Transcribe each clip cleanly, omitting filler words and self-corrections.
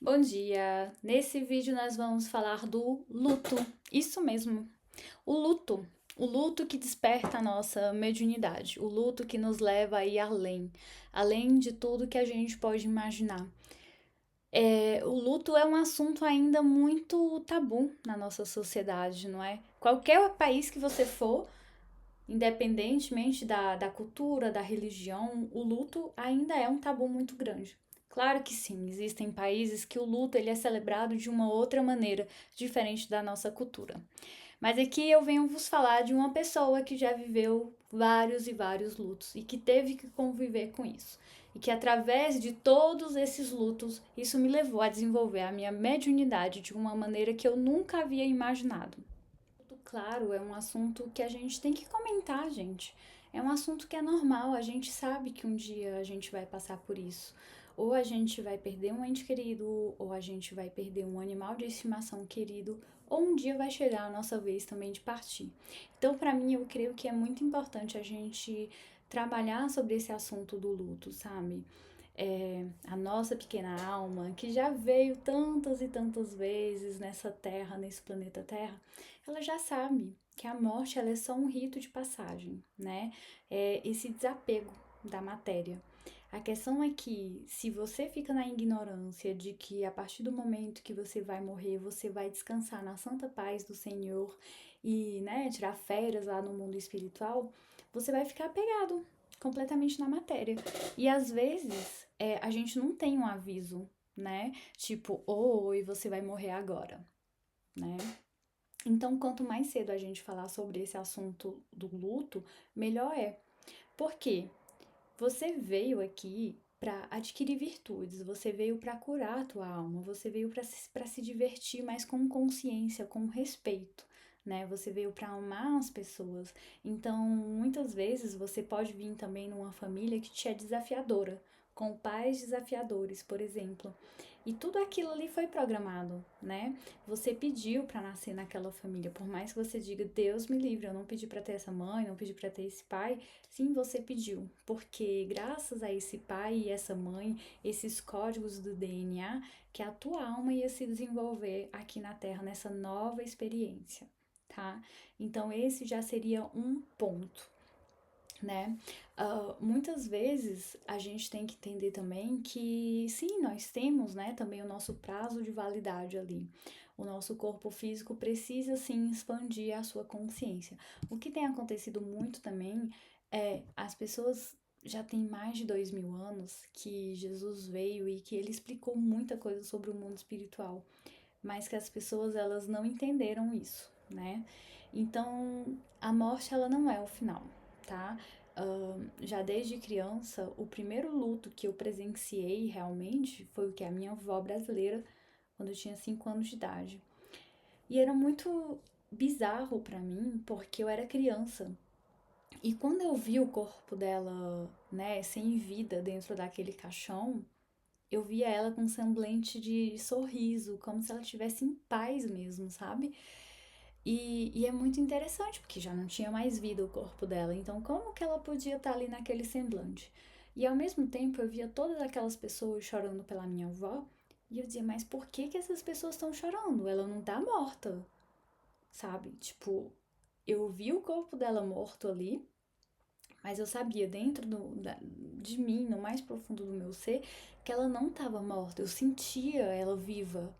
Bom dia! Nesse vídeo nós vamos falar do luto. Isso mesmo, o luto. O luto que desperta a nossa mediunidade, o luto que nos leva a ir além de tudo que a gente pode imaginar. O luto é um assunto ainda muito tabu na nossa sociedade, não é? Qualquer país que você for, independentemente da cultura, da religião, o luto ainda é um tabu muito grande. Claro que sim, existem países que o luto ele é celebrado de uma outra maneira, diferente da nossa cultura. Mas aqui eu venho vos falar de uma pessoa que já viveu vários e vários lutos e que teve que conviver com isso. E que através de todos esses lutos, isso me levou a desenvolver a minha mediunidade de uma maneira que eu nunca havia imaginado. Claro, é um assunto que a gente tem que comentar, gente. É um assunto que é normal, a gente sabe que um dia a gente vai passar por isso. Ou a gente vai perder um ente querido, ou a gente vai perder um animal de estimação querido, ou um dia vai chegar a nossa vez também de partir. Então, para mim, eu creio que é muito importante a gente trabalhar sobre esse assunto do luto, sabe? A nossa pequena alma, que já veio tantas e tantas vezes nessa terra, nesse planeta Terra, ela já sabe que a morte ela é só um rito de passagem, né? É esse desapego da matéria. A questão é que se você fica na ignorância de que a partir do momento que você vai morrer, você vai descansar na santa paz do Senhor e, né, tirar férias lá no mundo espiritual, você vai ficar apegado completamente na matéria. E às vezes a gente não tem um aviso, né? Tipo, oi, você vai morrer agora, né? Então, quanto mais cedo a gente falar sobre esse assunto do luto, melhor é. Por quê? Você veio aqui para adquirir virtudes, você veio para curar a tua alma, você veio para se divertir, mas com consciência, com respeito, né? Você veio para amar as pessoas. Então, muitas vezes você pode vir também numa família que te é desafiadora, com pais desafiadores, por exemplo. E tudo aquilo ali foi programado, né? Você pediu para nascer naquela família, por mais que você diga, Deus me livre, eu não pedi para ter essa mãe, não pedi para ter esse pai. Sim, você pediu, porque graças a esse pai e essa mãe, esses códigos do DNA, que a tua alma ia se desenvolver aqui na Terra nessa nova experiência, tá? Então esse já seria um ponto, né? Muitas vezes a gente tem que entender também que sim, nós temos, né, também o nosso prazo de validade ali. O nosso corpo físico precisa sim expandir a sua consciência. O que tem acontecido muito também é as pessoas já tem mais de 2000 anos que Jesus veio e que ele explicou muita coisa sobre o mundo espiritual, mas que as pessoas elas não entenderam isso, né? Então a morte ela não é o final, tá? Já desde criança, o primeiro luto que eu presenciei realmente foi o que a minha avó brasileira, quando eu tinha 5 anos de idade. E era muito bizarro para mim, porque eu era criança. E quando eu vi o corpo dela, né, sem vida dentro daquele caixão, eu via ela com um semblante de sorriso, como se ela estivesse em paz mesmo, sabe? E é muito interessante, porque já não tinha mais vida o corpo dela, então como que ela podia estar ali naquele semblante? E ao mesmo tempo eu via todas aquelas pessoas chorando pela minha avó, e eu dizia, mas por que que essas pessoas estão chorando? Ela não tá morta, sabe? Tipo, eu vi o corpo dela morto ali, mas eu sabia dentro de mim, no mais profundo do meu ser, que ela não estava morta. Eu sentia ela viva,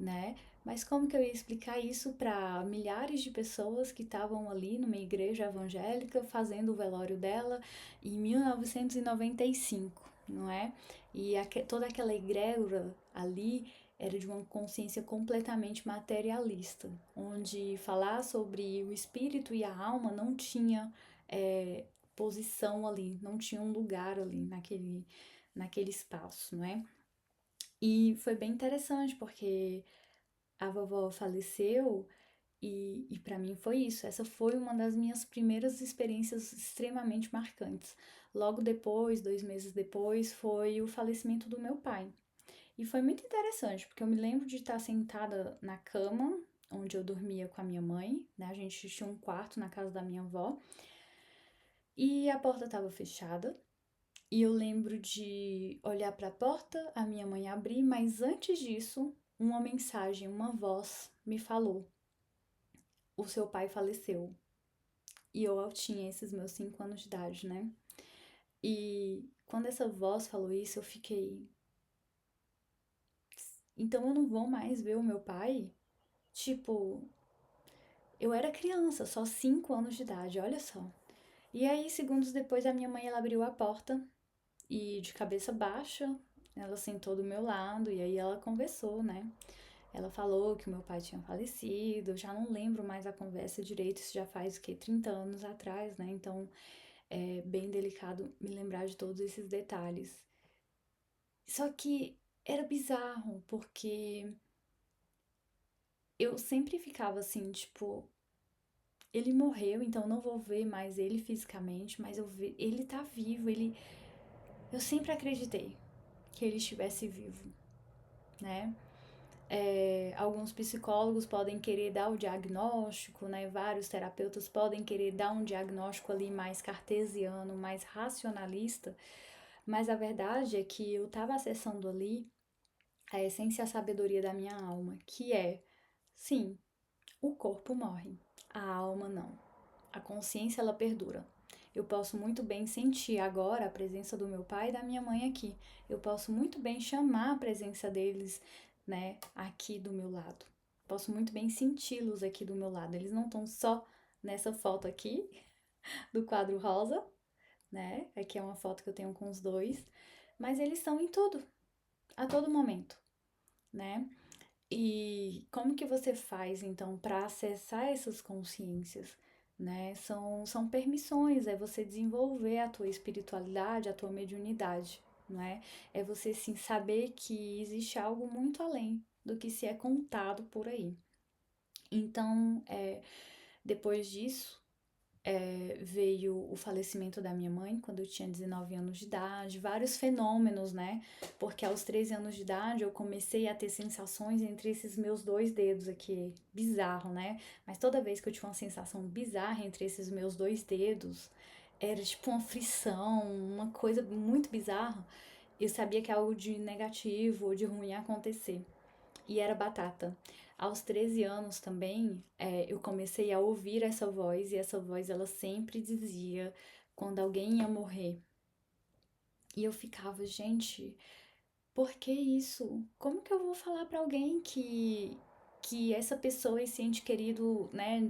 né? Mas como que eu ia explicar isso para milhares de pessoas que estavam ali numa igreja evangélica fazendo o velório dela em 1995, não é? E toda aquela egrégora ali era de uma consciência completamente materialista, onde falar sobre o espírito e a alma não tinha é, posição ali, não tinha um lugar ali naquele espaço, não é? E foi bem interessante porque a vovó faleceu e para mim foi isso. Essa foi uma das minhas primeiras experiências extremamente marcantes. Logo depois, 2 meses depois, foi o falecimento do meu pai. E foi muito interessante, porque eu me lembro de estar sentada na cama, onde eu dormia com a minha mãe, né? A gente tinha um quarto na casa da minha avó, e a porta estava fechada, E eu lembro de olhar para a porta, a minha mãe abrir, mas antes disso, uma mensagem, uma voz me falou: o seu pai faleceu. E eu tinha esses meus 5 anos de idade, né? E quando essa voz falou isso, eu fiquei. Então eu não vou mais ver o meu pai? Tipo, eu era criança, só 5 anos de idade, olha só. E aí, segundos depois, a minha mãe ela abriu a porta e de cabeça baixa, ela sentou do meu lado e aí ela conversou, né? Ela falou que o meu pai tinha falecido, eu já não lembro mais a conversa direito, isso já faz o quê? 30 anos atrás, né? Então é bem delicado me lembrar de todos esses detalhes. Só que era bizarro, porque eu sempre ficava assim, tipo, ele morreu, então não vou ver mais ele fisicamente, mas ele tá vivo, eu sempre acreditei que ele estivesse vivo, né? Alguns psicólogos podem querer dar o diagnóstico, né? Vários terapeutas podem querer dar um diagnóstico ali mais cartesiano, mais racionalista, mas a verdade é que eu estava acessando ali a essência e a sabedoria da minha alma, que é, sim, o corpo morre, a alma não. A consciência ela perdura. Eu posso muito bem sentir agora a presença do meu pai e da minha mãe aqui. Eu posso muito bem chamar a presença deles, né, aqui do meu lado. Posso muito bem senti-los aqui do meu lado. Eles não estão só nessa foto aqui do quadro rosa, né? Aqui é uma foto que eu tenho com os dois, mas eles estão em tudo, a todo momento, né? E como que você faz então para acessar essas consciências, né? São permissões, é você desenvolver a tua espiritualidade, a tua mediunidade, não é? É você sim saber que existe algo muito além do que se é contado por aí. Então, depois disso, veio o falecimento da minha mãe quando eu tinha 19 anos de idade, vários fenômenos, né? Porque aos 13 anos de idade eu comecei a ter sensações entre esses meus dois dedos aqui, bizarro, né? Mas toda vez que eu tinha uma sensação bizarra entre esses meus dois dedos, era tipo uma frição, uma coisa muito bizarra. Eu sabia que algo de negativo ou de ruim ia acontecer e era batata. Aos 13 anos também, eu comecei a ouvir essa voz e essa voz ela sempre dizia quando alguém ia morrer. E eu ficava, gente, por que isso? Como que eu vou falar pra alguém que essa pessoa, esse ente querido, né,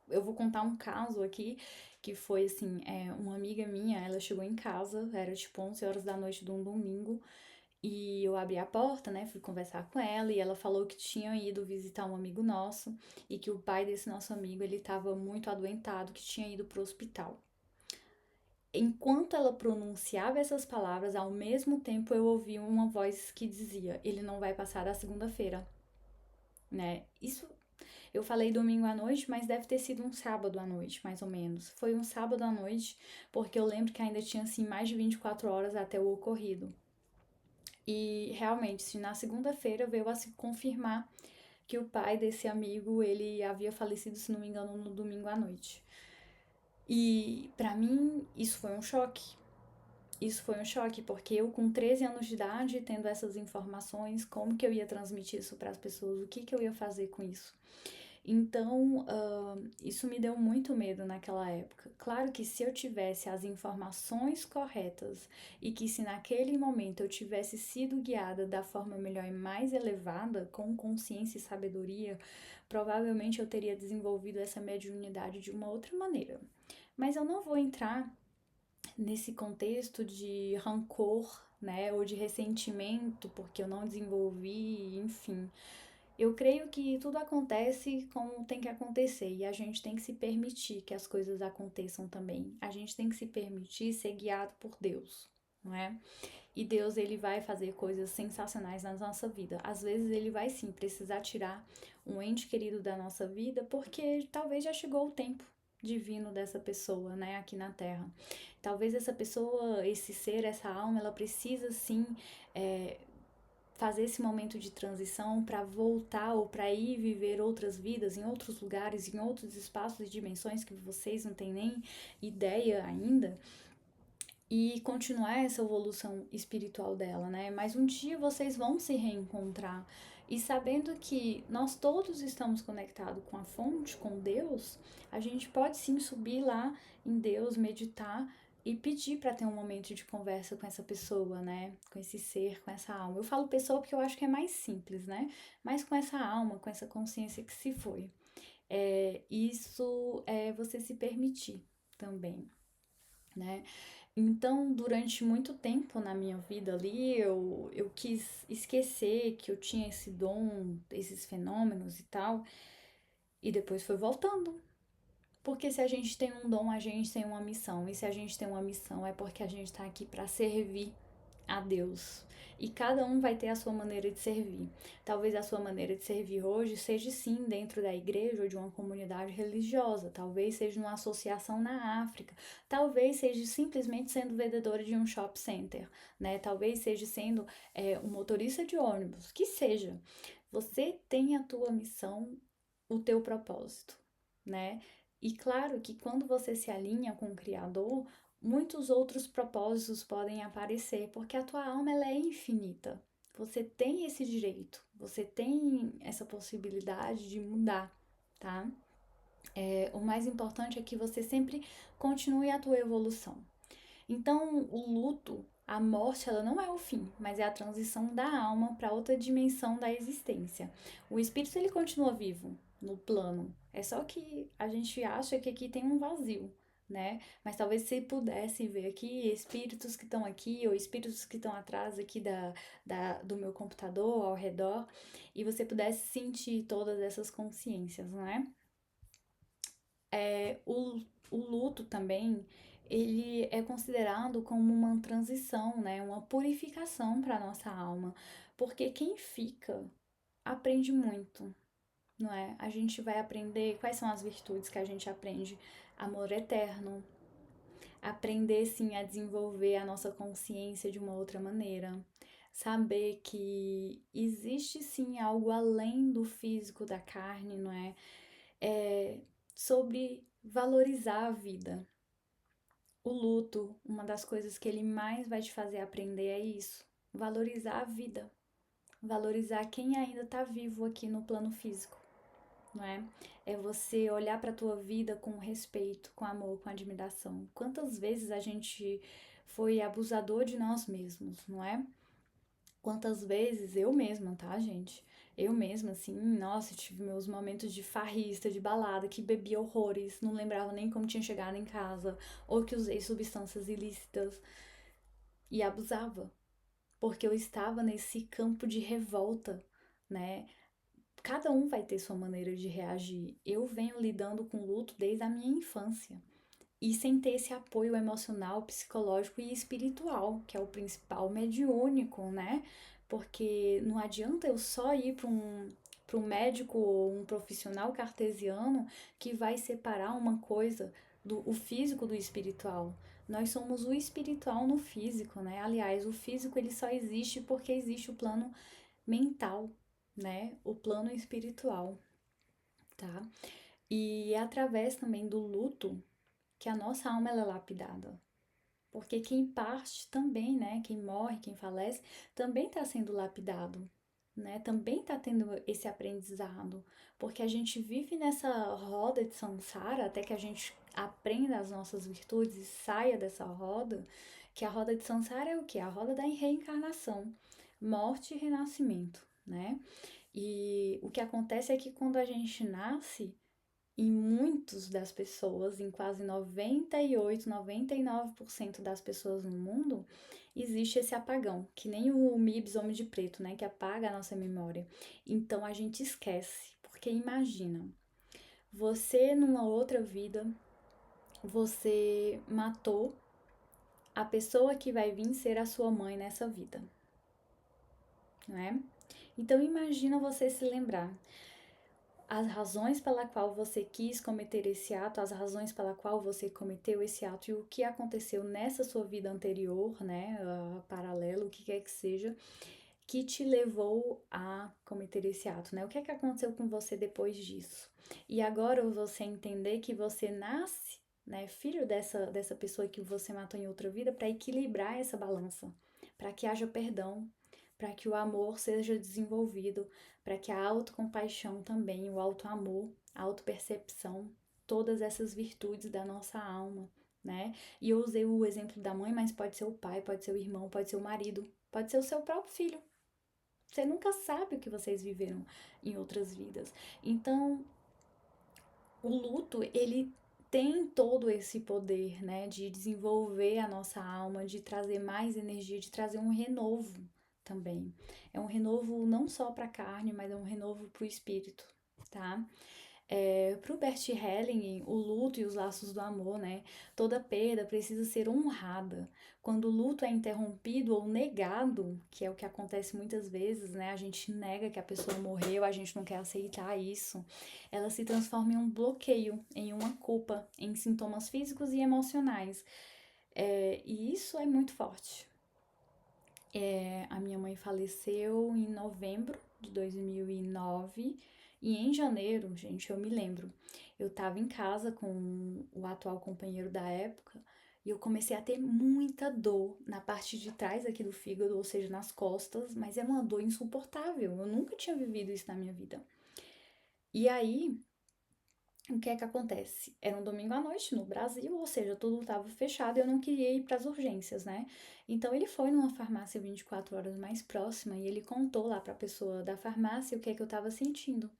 eu vou contar um caso aqui que foi assim, uma amiga minha, ela chegou em casa, era tipo 11 horas da noite de um domingo, e eu abri a porta, né? Fui conversar com ela e ela falou que tinha ido visitar um amigo nosso e que o pai desse nosso amigo ele estava muito adoentado, que tinha ido pro hospital. Enquanto ela pronunciava essas palavras, ao mesmo tempo eu ouvi uma voz que dizia: "Ele não vai passar da segunda-feira", né? Isso eu falei domingo à noite, mas deve ter sido um sábado à noite, mais ou menos. Foi um sábado à noite, porque eu lembro que ainda tinha assim mais de 24 horas até o ocorrido. E realmente, na segunda-feira veio a se confirmar que o pai desse amigo, ele havia falecido, se não me engano, no domingo à noite. E pra mim, isso foi um choque. Isso foi um choque, porque eu com 13 anos de idade, tendo essas informações, como que eu ia transmitir isso para as pessoas? O que que eu ia fazer com isso? Então, isso me deu muito medo naquela época. Claro que se eu tivesse as informações corretas e que se naquele momento eu tivesse sido guiada da forma melhor e mais elevada, com consciência e sabedoria, provavelmente eu teria desenvolvido essa mediunidade de uma outra maneira. Mas eu não vou entrar nesse contexto de rancor, né, ou de ressentimento porque eu não desenvolvi, enfim. Eu creio que tudo acontece como tem que acontecer e a gente tem que se permitir que as coisas aconteçam também. A gente tem que se permitir ser guiado por Deus, não é? E Deus ele vai fazer coisas sensacionais na nossa vida. Às vezes ele vai sim precisar tirar um ente querido da nossa vida porque talvez já chegou o tempo divino dessa pessoa, né, aqui na Terra. Talvez essa pessoa, esse ser, essa alma, ela precisa sim fazer esse momento de transição para voltar ou para ir viver outras vidas em outros lugares, em outros espaços e dimensões que vocês não têm nem ideia ainda. e continuar essa evolução espiritual dela, né? Mas um dia vocês vão se reencontrar. E sabendo que nós todos estamos conectados com a fonte, com Deus, a gente pode sim subir lá em Deus, meditar e pedir para ter um momento de conversa com essa pessoa, né? Com esse ser, com essa alma. Eu falo pessoa porque eu acho que é mais simples, né? Mas com essa alma, com essa consciência que se foi. Isso é você se permitir também, né? Então, durante muito tempo na minha vida ali, eu quis esquecer que eu tinha esse dom, esses fenômenos e tal, e depois foi voltando. Porque se a gente tem um dom, a gente tem uma missão, e se a gente tem uma missão é porque a gente tá aqui para servir a Deus. E cada um vai ter a sua maneira de servir. Talvez a sua maneira de servir hoje seja sim dentro da igreja ou de uma comunidade religiosa, talvez seja numa associação na África, talvez seja simplesmente sendo vendedora de um shop center, né? Talvez seja sendo um motorista de ônibus, que seja. Você tem a tua missão, o teu propósito, né? E claro que quando você se alinha com o Criador, muitos outros propósitos podem aparecer, porque a tua alma ela é infinita. Você tem esse direito, você tem essa possibilidade de mudar, tá? O mais importante é que você sempre continue a tua evolução. Então, o luto, a morte, ela não é o fim, mas é a transição da alma para outra dimensão da existência. O espírito ele continua vivo no plano. É só que a gente acha que aqui tem um vazio, né? Mas talvez você pudesse ver aqui espíritos que estão aqui ou espíritos que estão atrás aqui do meu computador, ao redor, e você pudesse sentir todas essas consciências, não é? O luto também, ele é considerado como uma transição, né? Uma purificação para nossa alma, porque quem fica aprende muito, não é? A gente vai aprender quais são as virtudes que a gente aprende: amor eterno, aprender sim a desenvolver a nossa consciência de uma outra maneira, saber que existe sim algo além do físico da carne, não é? É sobre valorizar a vida. O luto, uma das coisas que ele mais vai te fazer aprender é isso: valorizar a vida, valorizar quem ainda está vivo aqui no plano físico, não é? É você olhar para a tua vida com respeito, com amor, com admiração. Quantas vezes a gente foi abusador de nós mesmos, não é? Quantas vezes eu mesma, tá, gente? Eu mesma, assim, nossa, tive meus momentos de farrista, de balada, que bebia horrores, não lembrava nem como tinha chegado em casa, ou que usei substâncias ilícitas e abusava, porque eu estava nesse campo de revolta, né? Cada um vai ter sua maneira de reagir. Eu venho lidando com luto desde a minha infância. E sem ter esse apoio emocional, psicológico e espiritual, que é o principal, mediúnico, né? Porque não adianta eu só ir para um médico ou um profissional cartesiano que vai separar uma coisa do o físico do espiritual. Nós somos o espiritual no físico, né? Aliás, o físico ele só existe porque existe o plano mental, né? O plano espiritual, tá? E é através também do luto que a nossa alma ela é lapidada. Porque quem parte também, né? Quem morre, quem falece, também está sendo lapidado, né? Também está tendo esse aprendizado. Porque a gente vive nessa roda de samsara até que a gente aprenda as nossas virtudes e saia dessa roda. Que a roda de samsara é o quê? A roda da reencarnação, morte e renascimento, né? E o que acontece é que quando a gente nasce, em muitos das pessoas, em quase 98, 99% das pessoas no mundo, existe esse apagão, que nem o MIBS Homem de Preto, né, que apaga a nossa memória. Então a gente esquece, porque imagina, você numa outra vida, você matou a pessoa que vai vir ser a sua mãe nessa vida, não é? Então imagina você se lembrar as razões pela qual você quis cometer esse ato, as razões pela qual você cometeu esse ato e o que aconteceu nessa sua vida anterior, né, paralelo, o que quer que seja, que te levou a cometer esse ato, né? O que é que aconteceu com você depois disso? E agora você entender que você nasce né, filho dessa pessoa que você matou em outra vida, para equilibrar essa balança, para que haja perdão, para que o amor seja desenvolvido, para que a autocompaixão também, o autoamor, a autopercepção, todas essas virtudes da nossa alma, né? E eu usei o exemplo da mãe, mas pode ser o pai, pode ser o irmão, pode ser o marido, pode ser o seu próprio filho. Você nunca sabe o que vocês viveram em outras vidas. Então, o luto, ele tem todo esse poder, né, de desenvolver a nossa alma, de trazer mais energia, de trazer um renovo também. É um renovo não só para a carne, mas é um renovo para o espírito, tá? Para o Bert Helling, o luto e os laços do amor, né? Toda perda precisa ser honrada. Quando o luto é interrompido ou negado, que é o que acontece muitas vezes, né? A gente nega que a pessoa morreu, a gente não quer aceitar isso. Ela se transforma em um bloqueio, em uma culpa, em sintomas físicos e emocionais. E isso é muito forte. A minha mãe faleceu em novembro de 2009 e em janeiro, gente, eu me lembro, eu tava em casa com o atual companheiro da época e eu comecei a ter muita dor na parte de trás aqui do fígado, ou seja, nas costas, mas é uma dor insuportável. Eu nunca tinha vivido isso na minha vida. E aí, o que é que acontece? Era um domingo à noite no Brasil, ou seja, tudo estava fechado e eu não queria ir para as urgências, né? Então ele foi numa farmácia 24 horas mais próxima e ele contou lá para a pessoa da farmácia o que é que eu estava sentindo.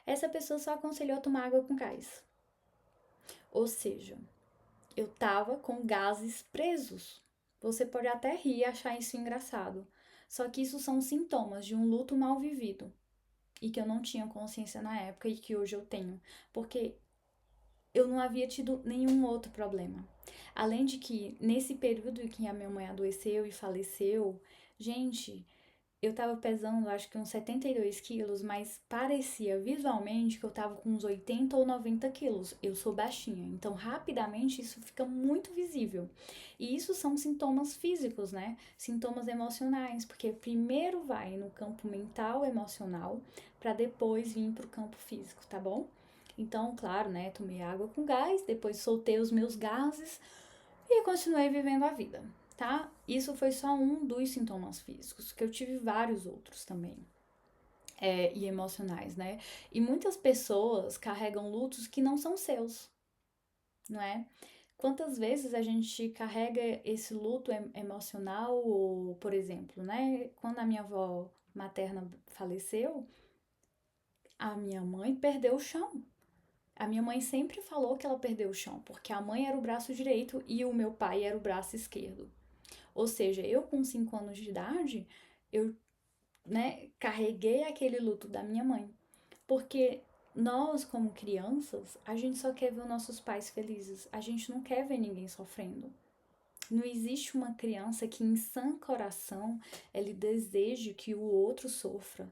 Essa pessoa só aconselhou tomar água com gás. Ou seja, eu tava com gases presos. Você pode até rir e achar isso engraçado. Só que isso são sintomas de um luto mal vivido e que eu não tinha consciência na época e que hoje eu tenho. Porque eu não havia tido nenhum outro problema. Além de que, nesse período em que a minha mãe adoeceu e faleceu, gente, eu tava pesando acho que uns 72 quilos, mas parecia visualmente que eu tava com uns 80 ou 90 quilos. Eu sou baixinha, então rapidamente isso fica muito visível. E isso são sintomas físicos, né? Sintomas emocionais, porque primeiro vai no campo mental, emocional, para depois vir pro campo físico, tá bom? Então, claro, né? Tomei água com gás, depois soltei os meus gases e continuei vivendo a vida, tá? Isso foi só um dos sintomas físicos, que eu tive vários outros também. E emocionais, né? E muitas pessoas carregam lutos que não são seus, não é? Quantas vezes a gente carrega esse luto emocional, ou, por exemplo, né? Quando a minha avó materna faleceu, a minha mãe perdeu o chão. A minha mãe sempre falou que ela perdeu o chão, porque a mãe era o braço direito e o meu pai era o braço esquerdo. Ou seja, eu com 5 anos de idade, eu, né, carreguei aquele luto da minha mãe. Porque nós, como crianças, a gente só quer ver os nossos pais felizes. A gente não quer ver ninguém sofrendo. Não existe uma criança que, em sã coração, ele deseje que o outro sofra.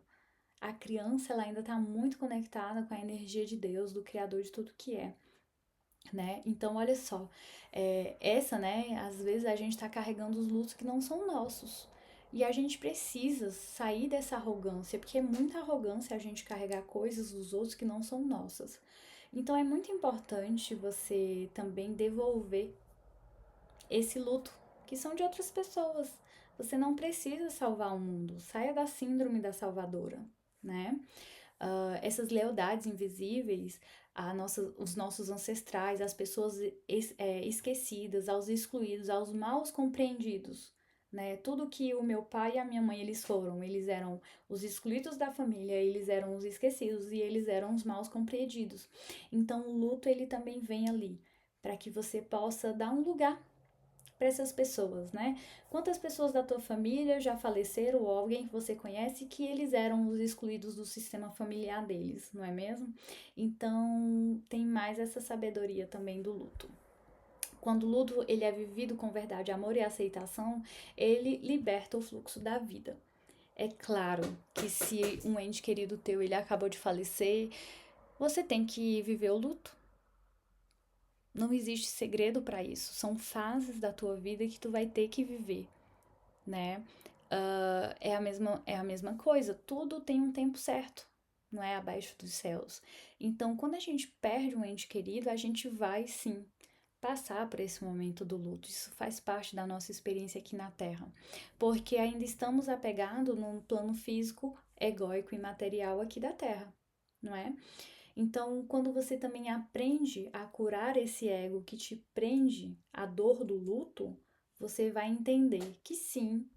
A criança, ela ainda está muito conectada com a energia de Deus, do Criador de tudo que é. Né? Então, olha só, né, às vezes a gente tá carregando os lutos que não são nossos. E a gente precisa sair dessa arrogância, porque é muita arrogância a gente carregar coisas dos outros que não são nossas. Então, é muito importante você também devolver esse luto, que são de outras pessoas. Você não precisa salvar o mundo, saia da síndrome da salvadora, né? Essas lealdades invisíveis os nossos ancestrais, às pessoas esquecidas, aos excluídos, aos mal compreendidos. Né? Tudo que o meu pai e a minha mãe eles eram os excluídos da família, eles eram os esquecidos e eles eram os mal compreendidos. Então o luto ele também vem ali para que você possa dar um lugar para essas pessoas, né? Quantas pessoas da tua família já faleceram ou alguém que você conhece que eles eram os excluídos do sistema familiar deles, não é mesmo? Então, tem mais essa sabedoria também do luto. Quando o luto ele é vivido com verdade, amor e aceitação, ele liberta o fluxo da vida. É claro que se um ente querido teu ele acabou de falecer, você tem que viver o luto. Não existe segredo para isso. São fases da tua vida que tu vai ter que viver, né? É a mesma coisa. Tudo tem um tempo certo, não é abaixo dos céus. Então, quando a gente perde um ente querido, a gente vai sim passar por esse momento do luto. Isso faz parte da nossa experiência aqui na Terra, porque ainda estamos apegados num plano físico, egóico e material aqui da Terra, não é? Então, quando você também aprende a curar esse ego que te prende à dor do luto, você vai entender que sim,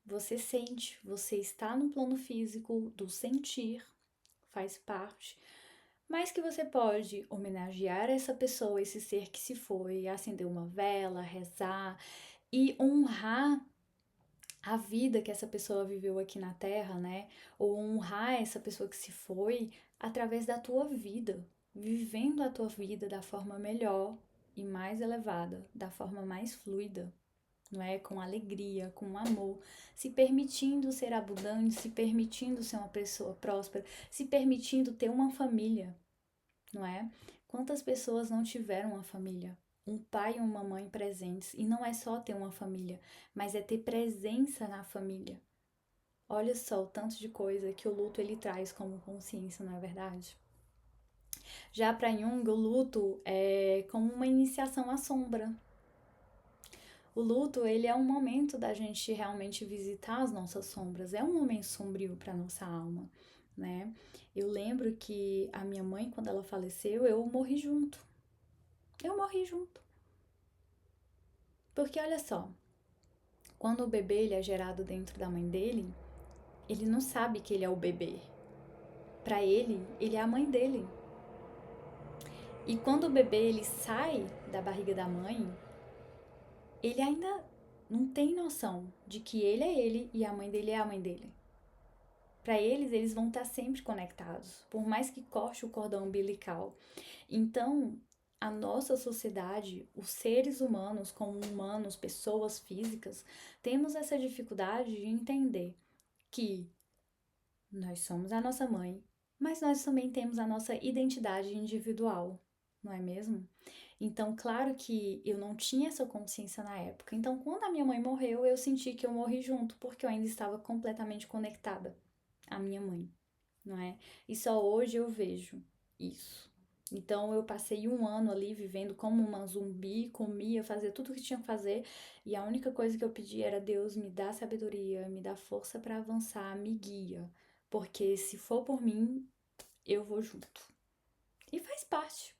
você sente, você está no plano físico do sentir, faz parte, mas que você pode homenagear essa pessoa, esse ser que se foi, acender uma vela, rezar e honrar a vida que essa pessoa viveu aqui na Terra, né? Ou honrar essa pessoa que se foi através da tua vida, vivendo a tua vida da forma melhor e mais elevada, da forma mais fluida, não é? Com alegria, com amor, se permitindo ser abundante, se permitindo ser uma pessoa próspera, se permitindo ter uma família, não é? Quantas pessoas não tiveram uma família? Um pai e uma mãe presentes. E não é só ter uma família, mas é ter presença na família. Olha só o tanto de coisa que o luto ele traz como consciência, não é verdade? Já para Jung, o luto é como uma iniciação à sombra. O luto, ele é um momento da gente realmente visitar as nossas sombras. É um momento sombrio para nossa alma, né? Eu lembro que a minha mãe, quando ela faleceu, eu morri junto. Eu morri junto. Porque olha só, quando o bebê ele é gerado dentro da mãe dele, ele não sabe que ele é o bebê. Para ele, ele é a mãe dele. E quando o bebê ele sai da barriga da mãe, ele ainda não tem noção de que ele é ele e a mãe dele é a mãe dele. Para eles, eles vão estar sempre conectados, por mais que corte o cordão umbilical. Então, a nossa sociedade, os seres humanos, como humanos, pessoas físicas, temos essa dificuldade de entender que nós somos a nossa mãe, mas nós também temos a nossa identidade individual, não é mesmo? Então, claro que eu não tinha essa consciência na época. Então, quando a minha mãe morreu, eu senti que eu morri junto, porque eu ainda estava completamente conectada à minha mãe, não é? E só hoje eu vejo isso. Então eu passei um ano ali vivendo como uma zumbi, comia, fazia tudo o que tinha que fazer, e a única coisa que eu pedi era: Deus, me dá sabedoria, me dá força para avançar, me guia, porque se for por mim, eu vou junto. E faz parte.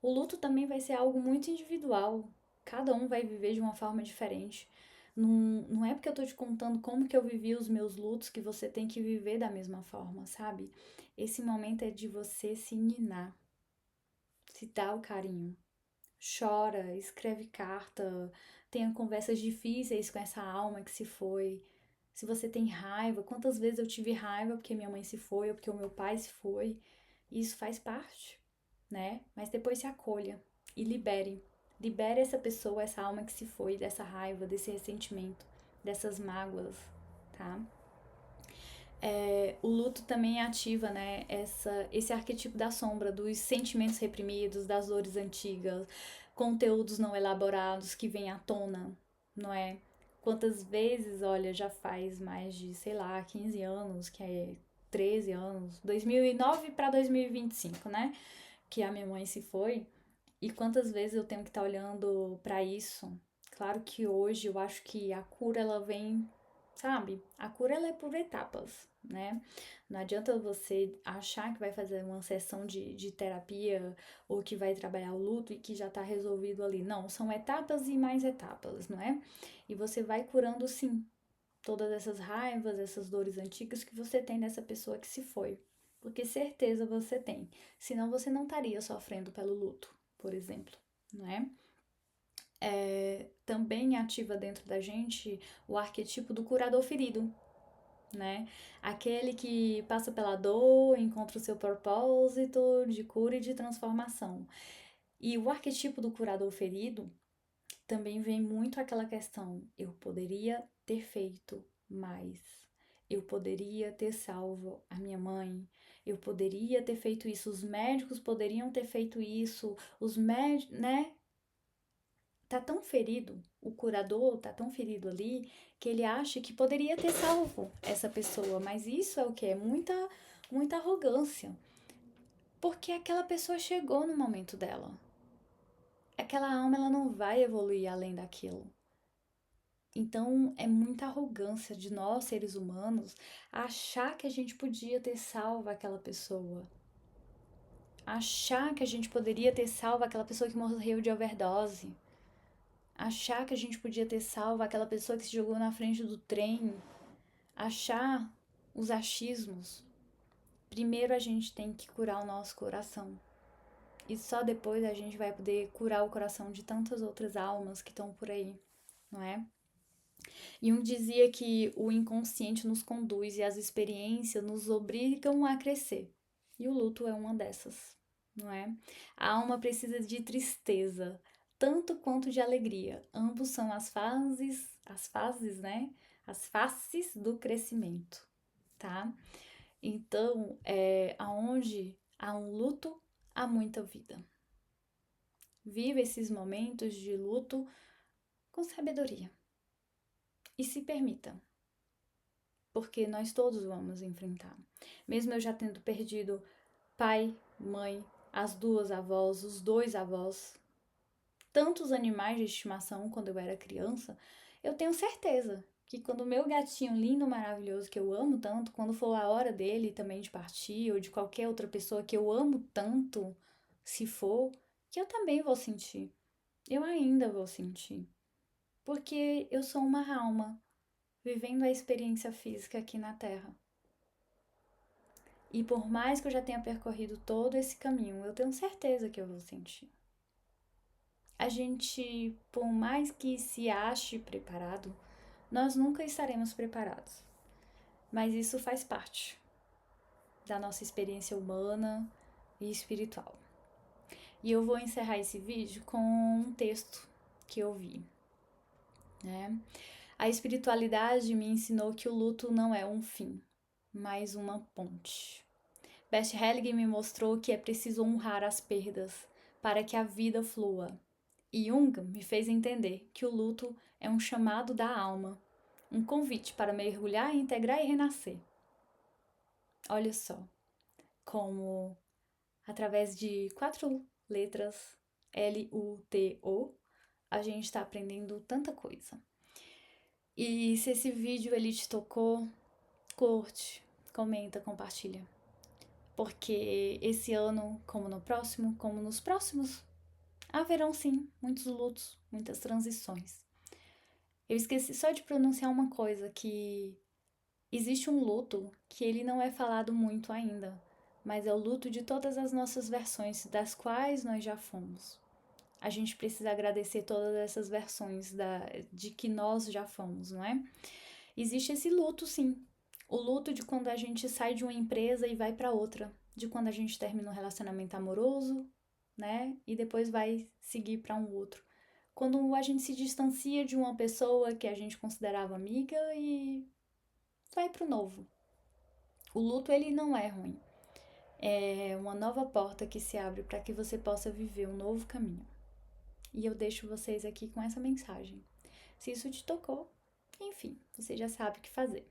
O luto também vai ser algo muito individual. Cada um vai viver de uma forma diferente. Não é porque eu tô te contando como que eu vivi os meus lutos que você tem que viver da mesma forma, sabe? Esse momento é de você se ninar, se dar o carinho. Chora, escreve carta, tenha conversas difíceis com essa alma que se foi. Se você tem raiva, quantas vezes eu tive raiva porque minha mãe se foi ou porque o meu pai se foi. Isso faz parte, né? Mas depois se acolha e libere. Libere essa pessoa, essa alma que se foi, dessa raiva, desse ressentimento, dessas mágoas, tá? O luto também ativa, né, esse arquetipo da sombra, dos sentimentos reprimidos, das dores antigas, conteúdos não elaborados que vêm à tona, não é? Quantas vezes, olha, já faz mais de, sei lá, 15 anos, que é 13 anos, 2009 para 2025, né? Que a minha mãe se foi. E quantas vezes eu tenho que estar olhando para isso? Claro que hoje eu acho que a cura ela vem, sabe? A cura ela é por etapas, né? Não adianta você achar que vai fazer uma sessão de terapia ou que vai trabalhar o luto e que já tá resolvido ali. Não, são etapas e mais etapas, não é? E você vai curando sim todas essas raivas, essas dores antigas que você tem dessa pessoa que se foi. Porque certeza você tem. Senão você não estaria sofrendo pelo luto, por exemplo, não é? Também ativa dentro da gente o arquetipo do curador ferido, né? Aquele que passa pela dor, encontra o seu propósito de cura e de transformação. E o arquetipo do curador ferido também vem muito aquela questão: eu poderia ter feito mais. Eu poderia ter salvo a minha mãe. Eu poderia ter feito isso. Os médicos poderiam ter feito isso. Os médicos, né? Tá tão ferido, o curador tá tão ferido ali, que ele acha que poderia ter salvo essa pessoa, mas isso é o que? É muita arrogância. Porque aquela pessoa chegou no momento dela. aquela alma ela não vai evoluir além daquilo. Então é muita arrogância de nós, seres humanos, achar que a gente podia ter salvo aquela pessoa. Achar que a gente poderia ter salvo aquela pessoa que morreu de overdose. Achar que a gente podia ter salvo aquela pessoa que se jogou na frente do trem. Achar os achismos. Primeiro a gente tem que curar o nosso coração. E só depois a gente vai poder curar o coração de tantas outras almas que estão por aí, não é? Jung dizia que o inconsciente nos conduz e as experiências nos obrigam a crescer. E o luto é uma dessas, não é? A alma precisa de tristeza, tanto quanto de alegria. Ambos são as fases, né? As faces do crescimento, tá? Então, aonde há um luto, há muita vida. Viva esses momentos de luto com sabedoria. E se permita, porque nós todos vamos enfrentar. Mesmo eu já tendo perdido pai, mãe, as duas avós, os dois avós, tantos animais de estimação quando eu era criança, eu tenho certeza que quando o meu gatinho lindo, maravilhoso, que eu amo tanto, quando for a hora dele também de partir, ou de qualquer outra pessoa que eu amo tanto, se for, que eu também vou sentir. Eu ainda vou sentir. Porque eu sou uma alma vivendo a experiência física aqui na Terra. E por mais que eu já tenha percorrido todo esse caminho, eu tenho certeza que eu vou sentir. A gente, por mais que se ache preparado, nós nunca estaremos preparados. Mas isso faz parte da nossa experiência humana e espiritual. E eu vou encerrar esse vídeo com um texto que eu vi, né? A espiritualidade me ensinou que o luto não é um fim, mas uma ponte. Bert Hellinger me mostrou que é preciso honrar as perdas para que a vida flua. E Jung me fez entender que o luto é um chamado da alma, um convite para mergulhar, integrar e renascer. Olha só, como através de 4 letras, L-U-T-O, a gente está aprendendo tanta coisa. E se esse vídeo ele te tocou, curte, comenta, compartilha. Porque esse ano, como no próximo, como nos próximos, haverão sim muitos lutos, muitas transições. Eu esqueci só de pronunciar uma coisa, que existe um luto que ele não é falado muito ainda, mas é o luto de todas as nossas versões, das quais nós já fomos. A gente precisa agradecer todas essas versões de que nós já fomos, não é? Existe esse luto, sim. O luto de quando a gente sai de uma empresa e vai para outra, de quando a gente termina um relacionamento amoroso, né? E depois vai seguir para um outro. Quando a gente se distancia de uma pessoa que a gente considerava amiga e vai pro novo. O luto ele não é ruim. É uma nova porta que se abre para que você possa viver um novo caminho. E eu deixo vocês aqui com essa mensagem. Se isso te tocou, enfim, você já sabe o que fazer.